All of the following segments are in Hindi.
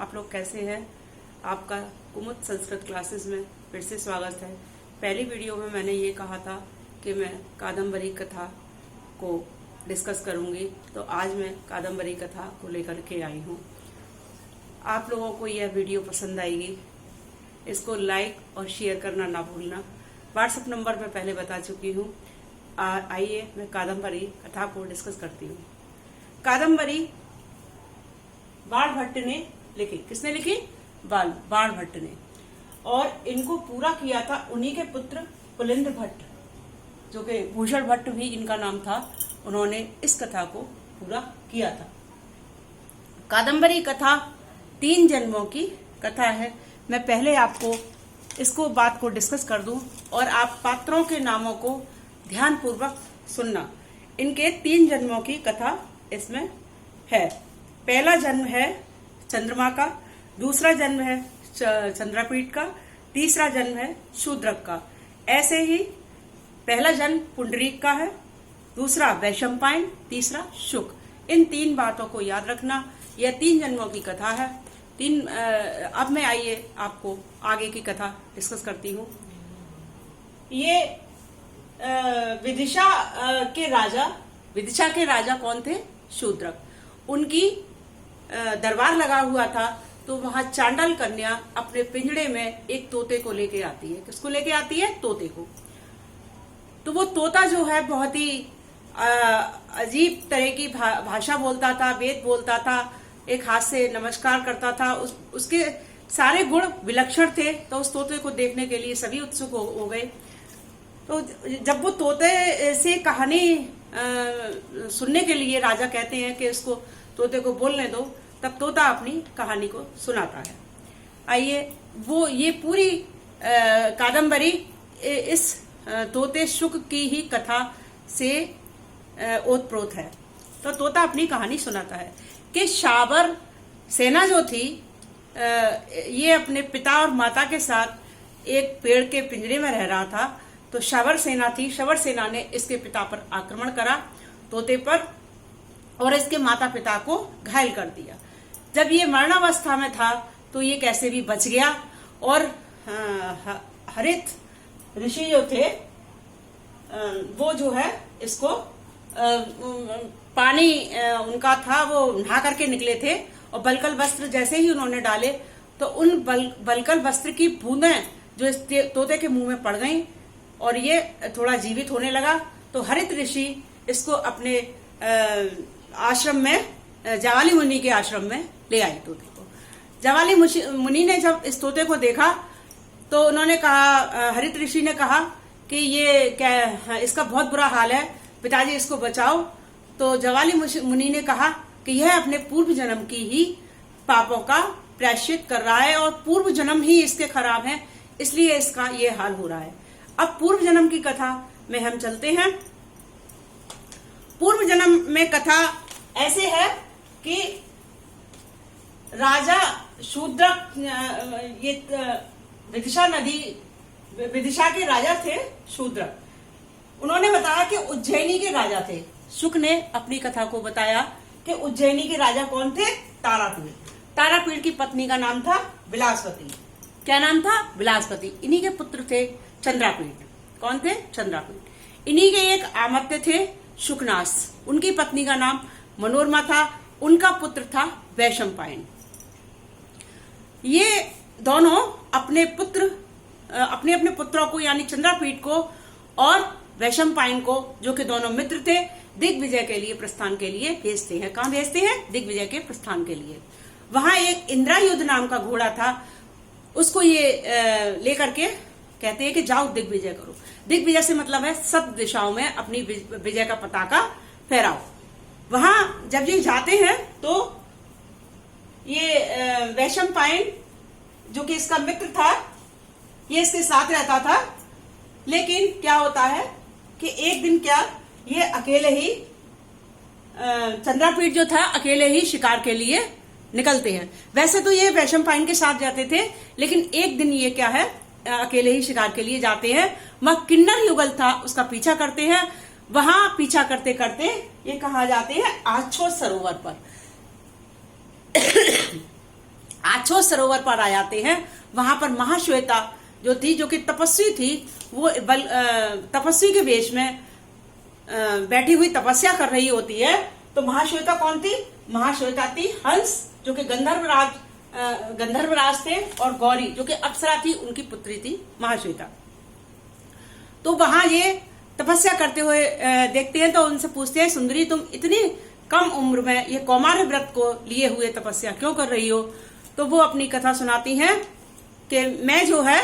आप लोग कैसे हैं। आपका कुमुद संस्कृत क्लासेस में फिर से स्वागत है। पहली वीडियो में मैंने ये कहा था कि मैं कादम्बरी कथा को डिस्कस करूंगी, तो आज मैं कादम्बरी कथा को लेकर के आई हूँ। आप लोगों को यह वीडियो पसंद आएगी, इसको लाइक और शेयर करना ना भूलना। व्हाट्सएप नंबर मैं पहले बता चुकी हूँ। आइए मैं कादम्बरी कथा को डिस्कस करती हूँ। कादम्बरी बाण भट्ट ने लिखी। किसने लिखी? बाण भट्ट ने। और इनको पूरा किया था उन्हीं के पुत्र पुलिंद भट्ट, जो कि भूषण भट्ट भी इनका नाम था। उन्होंने इस कथा को पूरा किया था। कादम्बरी कथा 3 जन्मों की कथा है। मैं पहले आपको इसको बात को डिस्कस कर दूं और आप पात्रों के नामों को ध्यान पूर्वक सुनना। इनके 3 जन्मों की कथा इसमें है। पहला जन्म है चंद्रमा का, दूसरा जन्म है चंद्रपीठ का, तीसरा जन्म है शूद्रक का। ऐसे ही पहला जन्म पुंडरीक का है, दूसरा वैशंपायन, तीसरा शुक। इन 3 बातों को याद रखना। यह 3 जन्मों की कथा है। अब मैं आइए आपको आगे की कथा डिस्कस करती हूँ। ये विदिशा के राजा कौन थे? शूद्रक। उनकी दरबार लगा हुआ था, तो वहां चांडाल कन्या अपने पिंजड़े में एक तोते को लेके आती है। किसको लेके आती है? तोते को। तो वो तोता जो है बहुत ही अजीब तरह की भाषा बोलता था, वेद बोलता था, एक हाथ से नमस्कार करता था। उसके सारे गुण विलक्षण थे। तो उस तोते को देखने के लिए सभी उत्सुक हो गए। तो जब वो तोते से कहानी सुनने के लिए राजा कहते हैं कि इसको तोते को बोलने दो, तब तोता अपनी कहानी को सुनाता है। आइए, वो ये पूरी कादम्बरी इस तोते शुक की ही कथा से ओतप्रोत है। तो तोता अपनी कहानी सुनाता है कि शाबर सेना जो थी, ये अपने पिता और माता के साथ एक पेड़ के पिंजरे में रह रहा था। तो शवर सेना थी। शवर सेना ने इसके पिता पर आक्रमण करा, तोते पर, और इसके माता पिता को घायल कर दिया। जब ये मरणावस्था में था तो ये कैसे भी बच गया। और हरित ऋषि जो थे, वो जो है इसको पानी उनका था, वो नहा करके निकले थे, और बलकल वस्त्र जैसे ही उन्होंने डाले तो उन बलकल वस्त्र की बूंदें जो इस तोते के मुंह में पड़ गईं और ये थोड़ा जीवित होने लगा। तो हरित ऋषि इसको अपने आश्रम में, जवाली मुनि के आश्रम में ले आए तोते को। जवाली मुनि ने जब इस तोते को देखा तो उन्होंने कहा, हरित ऋषि ने कहा कि ये क्या, इसका बहुत बुरा हाल है, पिताजी इसको बचाओ। तो जवाली मुनि ने कहा कि यह अपने पूर्व जन्म की ही पापों का प्रायश्चित कर रहा है और पूर्व जन्म ही इसके खराब हैं, इसलिए इसका ये हाल हो रहा है। अब पूर्व जन्म की कथा में हम चलते हैं। पूर्व जन्म में कथा ऐसे है कि राजा शूद्रक, ये विदिशा के राजा थे शूद्रक। उन्होंने बताया कि उज्जैनी के राजा थे। शुक ने अपनी कथा को बताया कि उज्जैनी के राजा कौन थे? तारापीड़। तारापीड़ की पत्नी का नाम था विलासवती। क्या नाम था? विलासवती। इन्हीं के पुत्र थे चंद्रापीठ। कौन थे? चंद्रापीठ। इन्हीं के एक आमत्य थे शुकनास। उनकी पत्नी का नाम मनोरमा था। उनका पुत्र था वैशंपायन। ये दोनों अपने अपने पुत्रों को, यानी चंद्रापीठ को और वैशंपायन को, जो कि दोनों मित्र थे, दिग्विजय के लिए, प्रस्थान के लिए भेजते हैं। कहां भेजते हैं? दिग्विजय के प्रस्थान के लिए। वहां एक इंद्रायुध नाम का घोड़ा था, उसको ये लेकर के कहते हैं कि जाओ दिग्विजय करो। दिग्विजय से मतलब है सब दिशाओं में अपनी विजय का पताका फहराओ। वहां जब ये जाते हैं तो ये वैशंपायन, जो कि इसका मित्र था, ये इसके साथ रहता था। लेकिन क्या होता है कि एक दिन क्या, ये अकेले ही, चंद्रापीठ जो था, अकेले ही शिकार के लिए निकलते हैं। वैसे तो ये वैशंपायन के साथ जाते थे, लेकिन एक दिन ये क्या है, अकेले ही शिकार के लिए जाते हैं। वह किन्नर युगल था, उसका पीछा करते हैं। वहां पीछा करते करते ये कहा जाते हैं आछो सरोवर पर। आछो सरोवर पर आ जाते हैं। वहां पर महाश्वेता जो थी, जो कि तपस्वी थी, वो तपस्वी के वेश में बैठी हुई तपस्या कर रही होती है। तो महाश्वेता कौन थी? महाश्वेता थी हंस, जो कि गंधर्वराज थे, और गौरी जो कि अप्सरा थी, उनकी पुत्री थी महाश्वेता। तो वहां ये तपस्या करते हुए देखते हैं, तो उनसे पूछते हैं, सुंदरी तुम इतनी कम उम्र में ये कौमार्य व्रत को लिए हुए तपस्या क्यों कर रही हो? तो वो अपनी कथा सुनाती हैं कि मैं जो है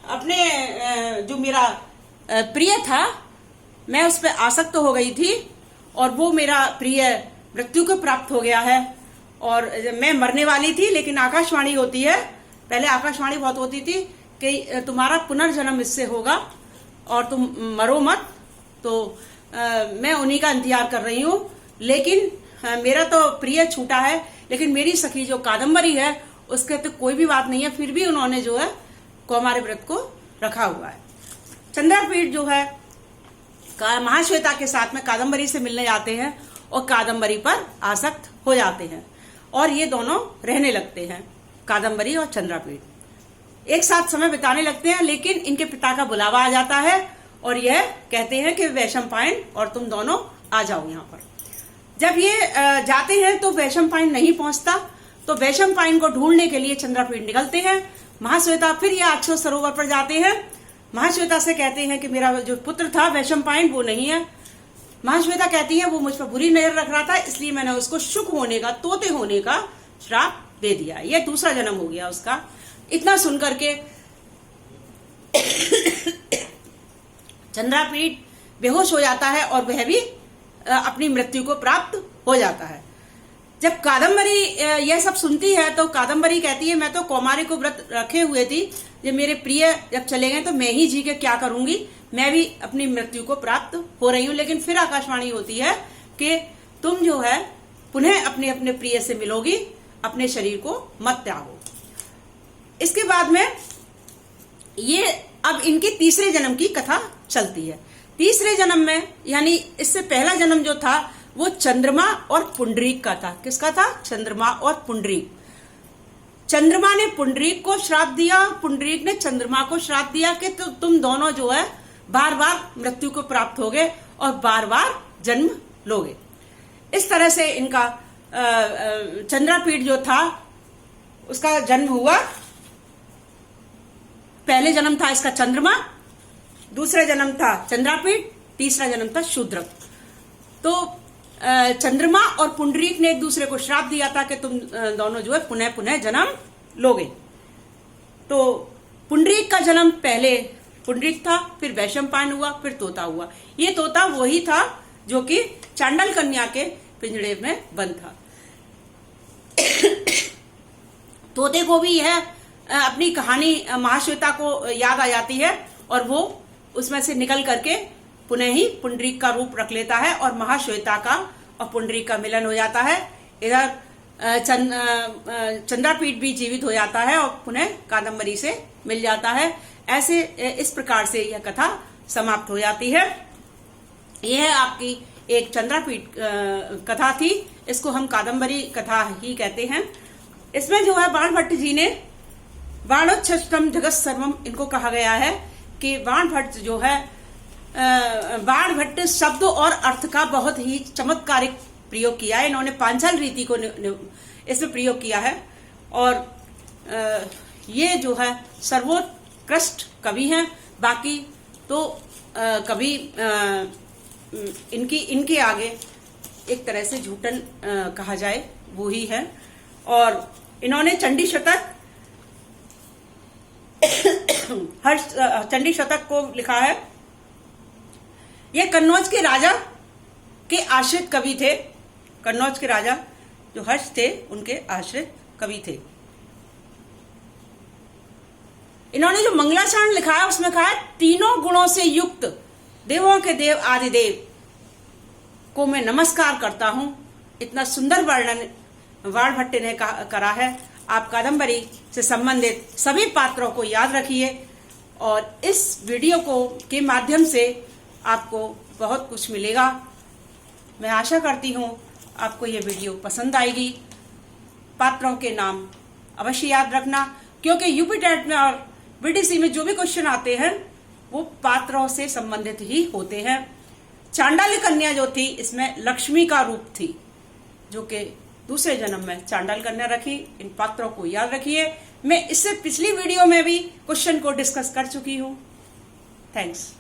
अपने जो मेरा प्रिय था, मैं उस पर आसक्त हो गई थी, और वो मेरा प्रिय मृत्यु को प्राप्त हो गया है, और मैं मरने वाली थी। लेकिन आकाशवाणी होती है, पहले आकाशवाणी बहुत होती थी कि तुम्हारा पुनर्जन्म इससे होगा और तुम मरो मत। तो मैं उन्हीं का इंतजार कर रही हूँ। लेकिन मेरा तो प्रिय छूटा है, लेकिन मेरी सखी जो कादम्बरी है उसके तो कोई भी बात नहीं है, फिर भी उन्होंने जो है कौमार्य व्रत को रखा हुआ है। चंद्रपीठ जो है महाश्वेता के साथ में कादम्बरी से मिलने जाते हैं और कादम्बरी पर आसक्त हो जाते हैं, और ये दोनों रहने लगते हैं, कादम्बरी और चंद्रपीठ एक साथ समय बिताने लगते हैं। लेकिन इनके पिता का बुलावा आ जाता है और यह कहते हैं कि वैशंपायन और तुम दोनों आ जाओ यहाँ पर। जब ये जाते हैं तो वैशंपायन नहीं पहुंचता, तो वैशंपायन को ढूंढने के लिए चंद्रपीठ निकलते हैं। महाश्वेता फिर ये आछो सरोवर पर जाते हैं। महाश्वेता से कहते हैं कि मेरा जो पुत्र था वैशंपायन वो नहीं है। महाश्वेता कहती है वो मुझ पर बुरी नजर रख रहा था, इसलिए मैंने उसको शुक होने का, तोते होने का श्राप दे दिया। ये दूसरा जन्म हो गया उसका। इतना सुनकर के चंद्रपीठ बेहोश हो जाता है और वह भी अपनी मृत्यु को प्राप्त हो जाता है। जब कादम्बरी यह सब सुनती है तो कादम्बरी कहती है मैं तो कौमार्य को व्रत रखे हुए थी, जब मेरे प्रिय जब चले गए तो मैं ही जी के क्या करूंगी, मैं भी अपनी मृत्यु को प्राप्त हो रही हूं। लेकिन फिर आकाशवाणी होती है कि तुम जो है पुनः अपने अपने प्रिय से मिलोगी, अपने शरीर को मत त्यागो। इसके बाद में ये अब इनके तीसरे जन्म की कथा चलती है। तीसरे जन्म में, यानी इससे पहला जन्म जो था वो चंद्रमा और पुंडरीक का था। किसका था? चंद्रमा और पुंडरीक। चंद्रमा ने पुंडरीक को श्राप दिया, पुंडरीक ने चंद्रमा को श्राप दिया कि तुम दोनों जो है बार बार मृत्यु को प्राप्त होगे और बार बार जन्म लोगे। इस तरह से इनका चंद्रपीठ जो था उसका जन्म हुआ। पहले जन्म था इसका चंद्रमा, दूसरा जन्म था चंद्रपीठ, तीसरा जन्म था शूद्रक। तो चंद्रमा और पुंडरीक ने एक दूसरे को श्राप दिया था कि तुम दोनों जो है पुनः पुनः जन्म लोगे। तो पुंडरीक का जन्म पहले पुंडरीक था, फिर वैशंपायन हुआ, फिर तोता हुआ। ये तोता वही था जो कि चांडल कन्या के पिंजड़े में बंद था। तोते को भी यह अपनी कहानी महाश्वेता को याद आ जाती है और वो उसमें से निकल करके पुनः ही पुंडरीक का रूप रख लेता है और महाश्वेता का और पुंडरीक का मिलन हो जाता है। इधर चंद्रपीठ भी जीवित हो जाता है और पुनः कादम्बरी से मिल जाता है। ऐसे इस प्रकार से यह कथा समाप्त हो जाती है। यह आपकी एक चंद्रपीठ कथा थी। इसको हम कादम्बरी कथा ही कहते हैं। इसमें जो है बाण भट्ट जी ने बाणोच्छष्टम जगत सर्वम इनको कहा गया है कि बाण भट्ट जो है बाण भट्ट शब्द और अर्थ का बहुत ही चमत्कारिक प्रयोग किया है। इन्होंने पांचाल रीति को इसमें प्रयोग किया है और ये जो है सर्वोत्कृष्ट कवि हैं। बाकी तो कवि इनके आगे एक तरह से झूठन कहा जाए वो ही है। और इन्होंने चंडी शतक चंडी शतक को लिखा है। ये कन्नौज के राजा के आश्रित कवि थे। कन्नौज के राजा जो हर्ष थे उनके आश्रित कवि थे। इन्होंने जो मंगलाचरण लिखा है उसमें कहा है तीनों गुणों से युक्त देवों के देव आदिदेव को मैं नमस्कार करता हूं। इतना सुंदर वर्णन बाण भट्ट ने करा है। आप कादम्बरी से संबंधित सभी पात्रों को याद रखिए और इस वीडियो के माध्यम से आपको बहुत कुछ मिलेगा। मैं आशा करती हूँ आपको ये वीडियो पसंद आएगी। पात्रों के नाम अवश्य याद रखना, क्योंकि यूपी टेट में और बीटीसी में जो भी क्वेश्चन आते हैं वो पात्रों से संबंधित ही होते हैं। चांडाली कन्या जो थी इसमें लक्ष्मी का रूप थी, जो कि दूसरे जन्म में चांडाल कन्या रखी। इन पात्रों को याद रखिए। मैं इससे पिछली वीडियो में भी क्वेश्चन को डिस्कस कर चुकी हूं। थैंक्स।